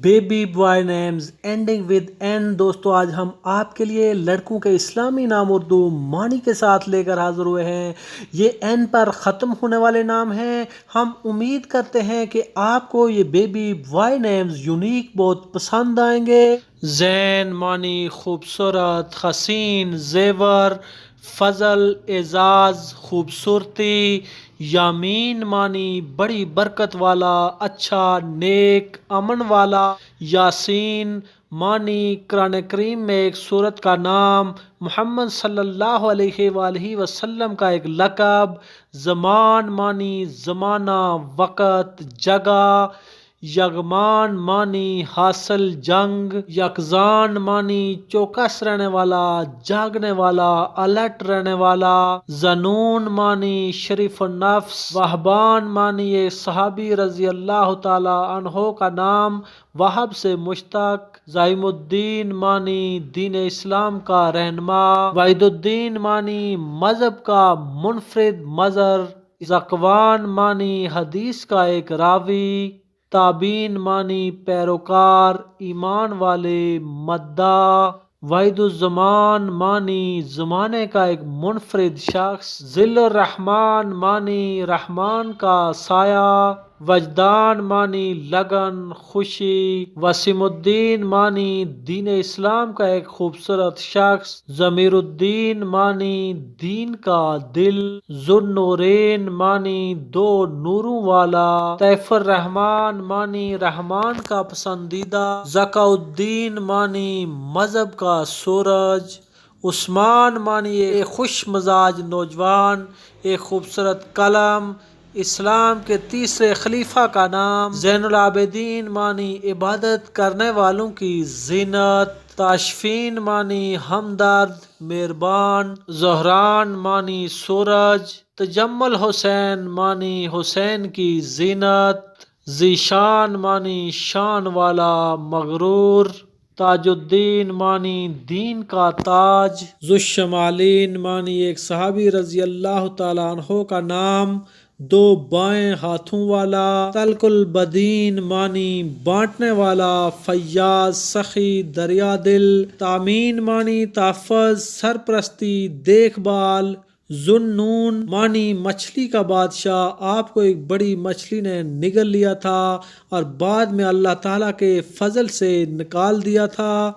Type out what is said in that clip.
Baby boy names ending with N. دوستو آج ہم آپ کے لیے لڑکوں کے اسلامی نام اردو معنی کے ساتھ لے کر حاضر ہوئے ہیں۔ یہ این پر ختم ہونے والے نام ہیں۔ ہم امید کرتے ہیں کہ آپ کو یہ بیبی بوائے نیمز یونیک بہت پسند آئیں گے۔ زین معنی خوبصورت، حسین، زیور، فضل، اعزاز، خوبصورتی۔ یامین معنی بڑی برکت والا، اچھا، نیک، امن والا۔ یاسین معنی قرآن کریم میں ایک سورت کا نام، محمد صلی اللہ علیہ وآلہ وسلم کا ایک لقب۔ زمان معنی زمانہ، وقت، جگہ۔ یغمان معنی حاصل، جنگ۔ یقظان معنی چوکس رہنے والا، جاگنے والا، الرٹ رہنے والا۔ ذنون معنی شریف النفس۔ وہبان معنی ایک صحابی رضی اللہ تعالی عنہ کا نام، وہب سے مشتق۔ زعیم الدین معنی دین اسلام کا رہنما۔ وحید الدین معنی مذہب کا منفرد مظہر۔ ذکوان معنی حدیث کا ایک راوی۔ تابعین معنی پیروکار، ایمان والے، مداح۔ وحید الزمان معنی زمانے کا ایک منفرد شخص۔ ظل الرحمن معنی رحمان کا سایہ۔ وجدان معنی لگن، خوشی۔ وسیم الدین معنی دین اسلام کا ایک خوبصورت شخص۔ ضمیر الدین معنی دین کا دل۔ ذو النورین معنی دو نوروں والا۔ طیف الرحمن معنی رحمان کا پسندیدہ۔ ذکا الدین معنی مذہب کا سورج۔ عثمان معنی ایک خوش مزاج نوجوان، ایک خوبصورت قلم۔ اسلام کے تیسرے خلیفہ کا نام۔ زین العابدین معنی عبادت کرنے والوں کی زینت۔ تاشفین معنی ہمدرد، مہربان۔ زہران معنی سورج۔ تجمل حسین معنی حسین کی زینت۔ ذیشان معنی شان والا، مغرور۔ تاج الدین معنی دین کا تاج۔ ذو الشمالین معنی ایک صحابی رضی اللہ تعالی عنہ کا نام، دو بائیں ہاتھوں والا۔ تلق البدین معنی بانٹنے والا، فیاض، سخی، دریا دل۔ تامین معنی تحفظ، سرپرستی، دیکھ بھال۔ ذو النون معنی مچھلی کا بادشاہ، آپ کو ایک بڑی مچھلی نے نگل لیا تھا اور بعد میں اللہ تعالیٰ کے فضل سے نکال دیا تھا۔